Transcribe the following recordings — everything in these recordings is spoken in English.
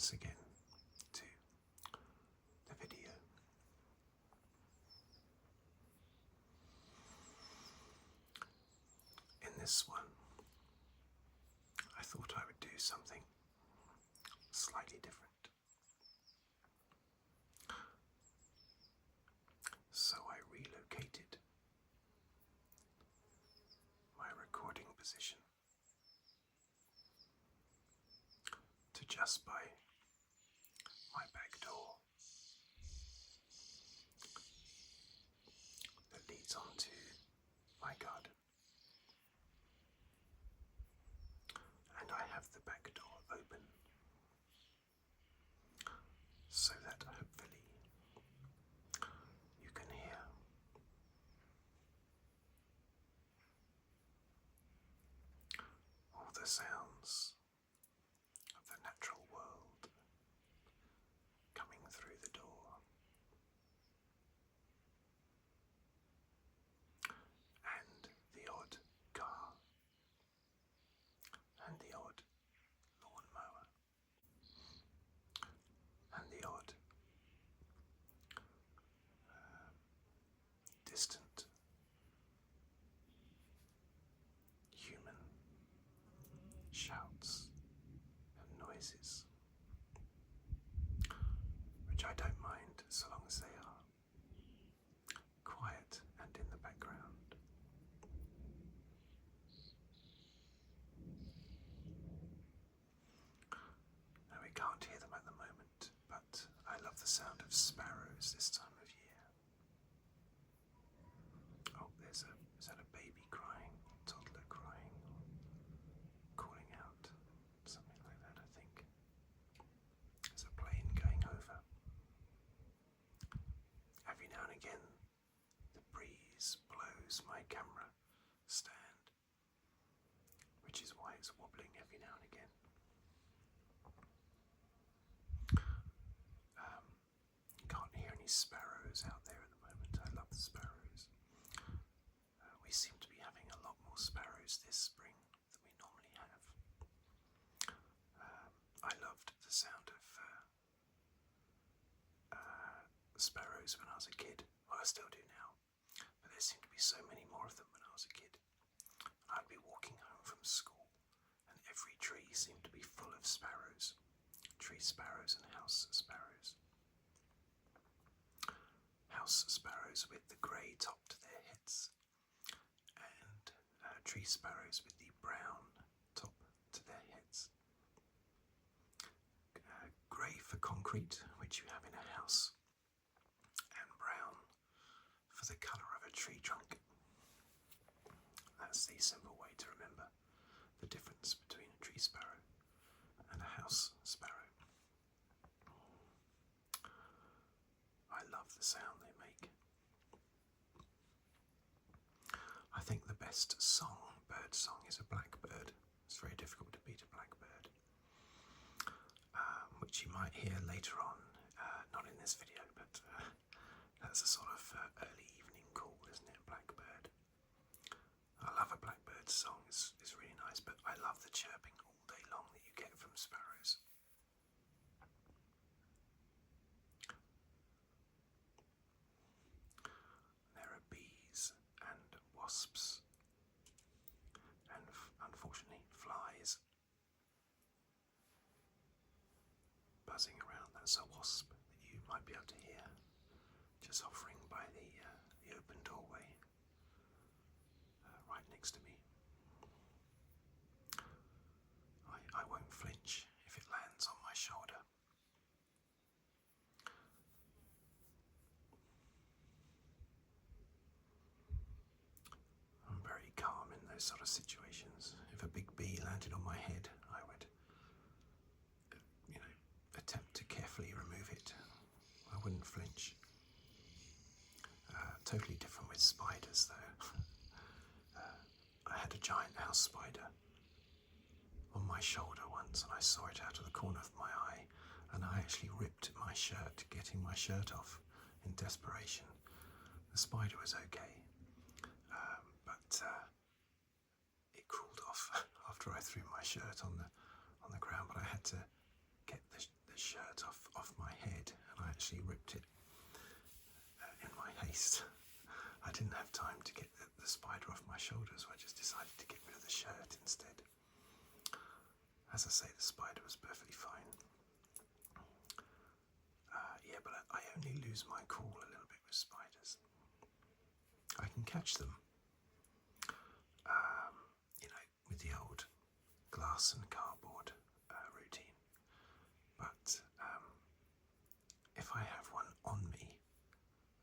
once again to the video. In this one, I thought I would do something slightly different. So I relocated my recording position to just by my back door that leads onto my garden. And I have the back door open so that hopefully you can hear all the sounds of the natural world coming through the door, and the odd car, and the odd lawnmower, and the odd distant human shouts and noises, which I don't mind so long as they are quiet and in the background. Now, we can't hear them at the moment, but I love the sound of sparrows this time of year. Oh, is that a baby crying, toddler crying, calling out, something like that, I think. There's a plane going over. Every now and again, the breeze blows my camera stand, which is why it's wobbling every now and again. Can't hear any sparrows out there at the moment. I love the sparrows. We seem to be having a lot more sparrows this spring than we normally have. I loved the sound of sparrows when I was a kid. Well, I still do now, but there seemed to be so many more of them when I was a kid. I'd be walking home from school and every tree seemed to be full of sparrows. Tree sparrows and house sparrows. House sparrows with the grey top to their heads, and tree sparrows with the brown top to their heads. Grey for concrete, which you have in a house, and brown for the colour of a tree trunk. That's the simple way to remember the difference between a tree sparrow and a house sparrow. I love the sound they make. I think the best bird song is a blackbird. It's very difficult to beat a blackbird, which you might hear later on, not in this video, but that's a sort of early evening call, isn't it, a blackbird? I love a blackbird song, it's really nice, but I love the chirping all day long that you get from sparrows. There are bees and wasps and unfortunately flies buzzing around. That's a wasp that you might be able to hear just hovering by the open doorway right next to me. I won't flinch if it lands on my shoulder. I'm very calm in those sort of situations. If a big bee landed on my head, I would, attempt to carefully remove it. I wouldn't flinch. Totally different with spiders, though. I had a giant house spider on my shoulder once, and I saw it out of the corner of my eye, and I actually ripped my shirt, getting my shirt off in desperation. The spider was okay, but it crawled off after I threw my shirt on the ground. But I had to get the shirt off my head, and I actually ripped it in my haste. I didn't have time to get the spider off my shoulders, so I just decided to get rid of the shirt instead. As I say, the spider was perfectly fine. Yeah, but I only lose my cool a little bit with spiders. I can catch them, with the old glass and cardboard routine. But if I have one on me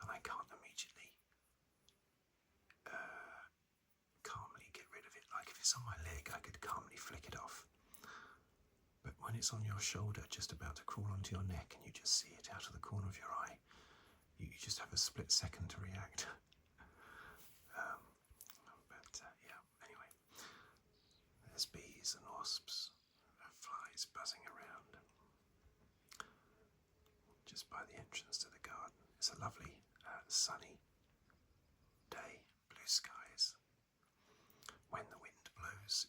and I can't immediately calmly get rid of it, like if it's on my leg, I could calmly flick it off. But when it's on your shoulder, just about to crawl onto your neck, and you just see it out of the corner of your eye, you just have a split second to react. Yeah, anyway, there's bees and wasps and flies buzzing around just by the entrance to the garden. It's a lovely sunny day, blue skies. When the wind blows,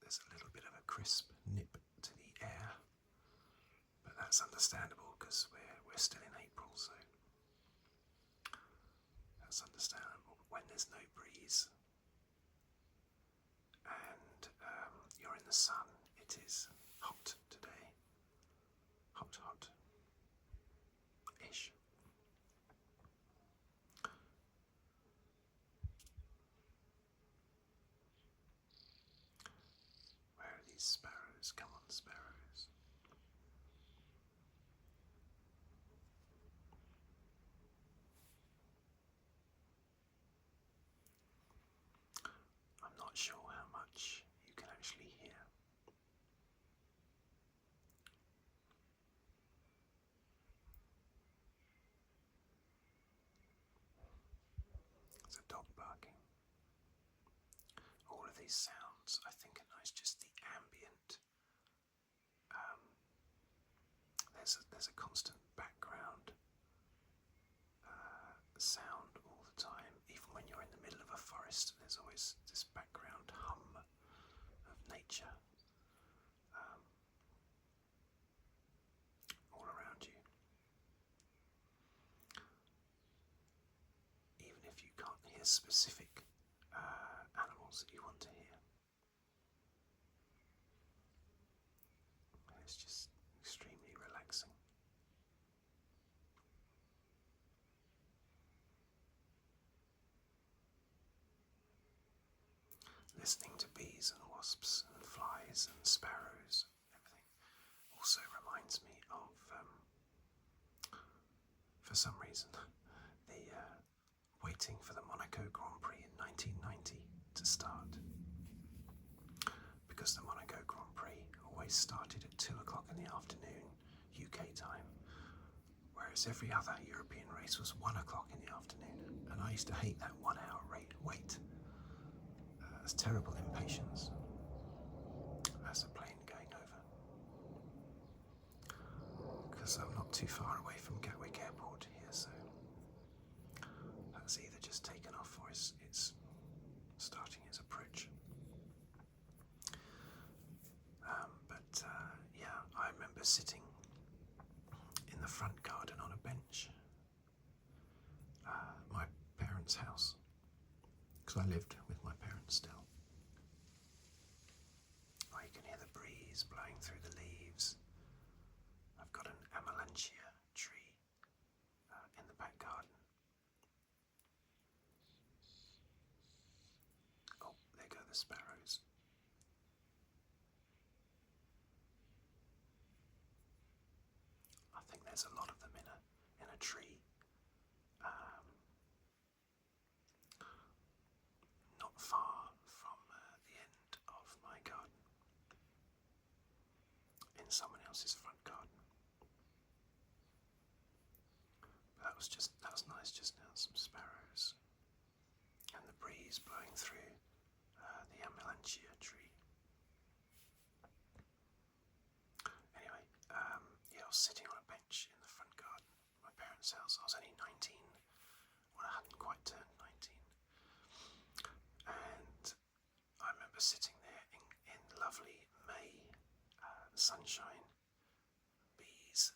there's a little bit of a crisp nip to the air, but that's understandable because we're still in April, so that's understandable. But when there's no breeze and you're in the sun, it is hot today. Hot-ish. Where are these sparrows? Come on, sparrows. I'm not sure how much you can actually hear. There's a dog barking. All of these sounds, I think, are nice. Just the ambient. There's a constant background sound all the time. Even when you're in the middle of a forest, there's always this background hum of nature all around you. Even if you can't hear specific animals that you want to hear. It's just extremely relaxing. Listening to bees and wasps and flies and sparrows and everything also reminds me of, for some reason, the waiting for the Monaco Grand Prix in 1990 to start. Because the Monaco Grand Prix always started at 2 o'clock in the afternoon, UK time, whereas every other European race was 1 o'clock in the afternoon, and I used to hate that 1 hour wait. That's terrible impatience as a plane going over. Because I'm not too far away from Gatwick Airport here, so that's either just taken off or it's starting its approach. Yeah, I remember sitting in the front garden on a bench, my parents' house, because I lived with my parents still. Oh, you can hear the breeze blowing through the leaves. I've got an amelanchier tree in the back garden. Oh, there go the sparrows. I think there's a lot of them in a tree. Not far from the end of my garden, in someone else's front garden. But that was nice just now, some sparrows and the breeze blowing through the amelanchier tree. Anyway, yeah, I was sitting on a bench in the front garden of my parents' house. I was only 19, well, I hadn't quite turned 19. And I remember sitting there in lovely May sunshine, bees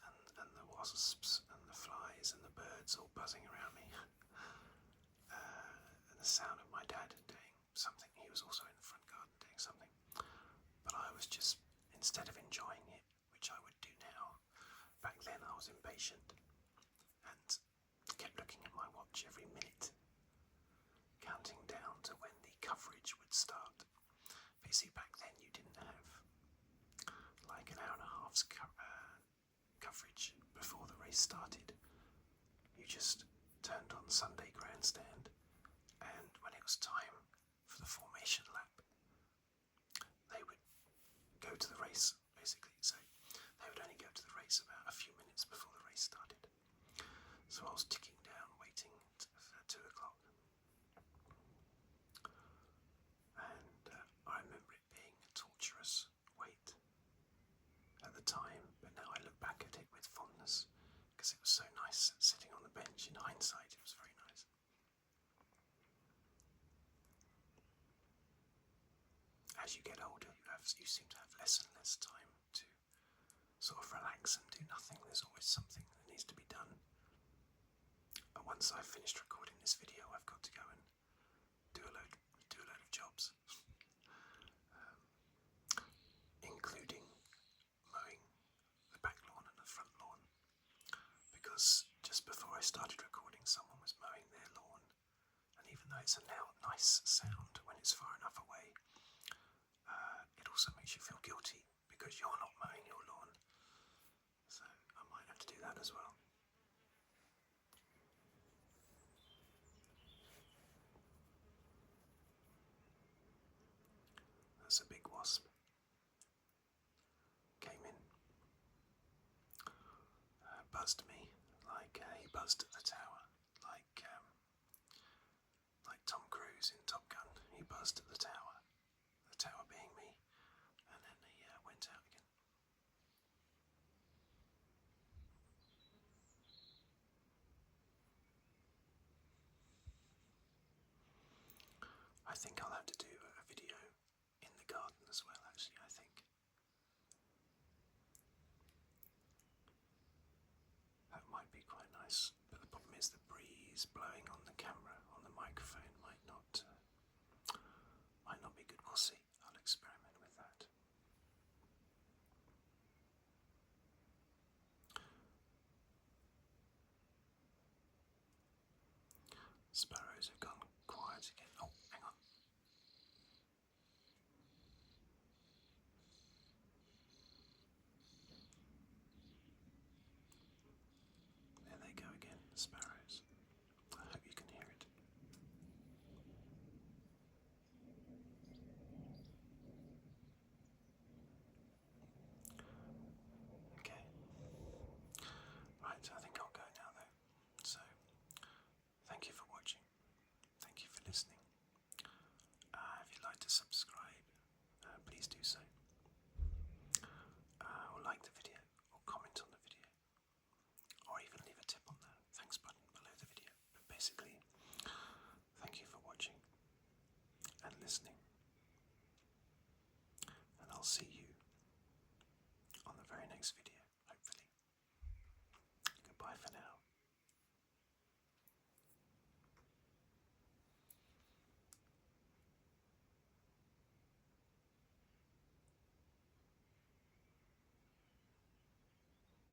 wasps and the flies and the birds all buzzing around me, and the sound of my dad doing something. He was also in the front garden doing something. But I was just, instead of enjoying it, which I would do now, back then I was impatient and kept looking at my watch every minute, counting down to when the coverage would start. But you see, back then you didn't have like an hour and a half's coverage before the race started. You just turned on Sunday Grandstand, and when it was time for the formation lap, they would go to the race, basically. So they would only go to the race about a few minutes before the race started. So I was ticking down, waiting for 2 o'clock. And I remember it being a torturous wait at the time, but now I look back at it with fondness, because it was so nice sitting on the bench. In hindsight, it was very nice. As you get older, you seem to have less and less time to sort of relax and do nothing. There's always something that needs to be done. And once I've finished recording this video, I've got to go and do a load of jobs, including mowing the back lawn and the front lawn, because just before I started recording, someone was mowing their lawn, and even though it's a nice sound when it's far enough away, it also makes you feel guilty because you're not mowing your lawn. So I might have to do that as well. That's a big wasp. Came in, buzzed me like he buzzed at the tower, like Tom Cruise in Top Gun. He buzzed at the tower being me, and then he went out again. I think I'll have to do a video in the garden as well, actually, I think. That might be quite nice, but the problem is the breeze blowing on the camera, on the microphone, might not be good. We'll see. I'll experiment with that. Sparrows have gone quiet again. Oh, hang on. There they go again, the sparrows. I hope you can hear it. Okay. Right, I think I'll go now though. So, thank you for watching. Thank you for listening. If you'd like to subscribe, please do so. Or like the video, or comment on the video, or even leave a tip on the thanks button below the video. But basically, thank you for watching and listening, and I'll see you on the very next video, hopefully. Goodbye for now.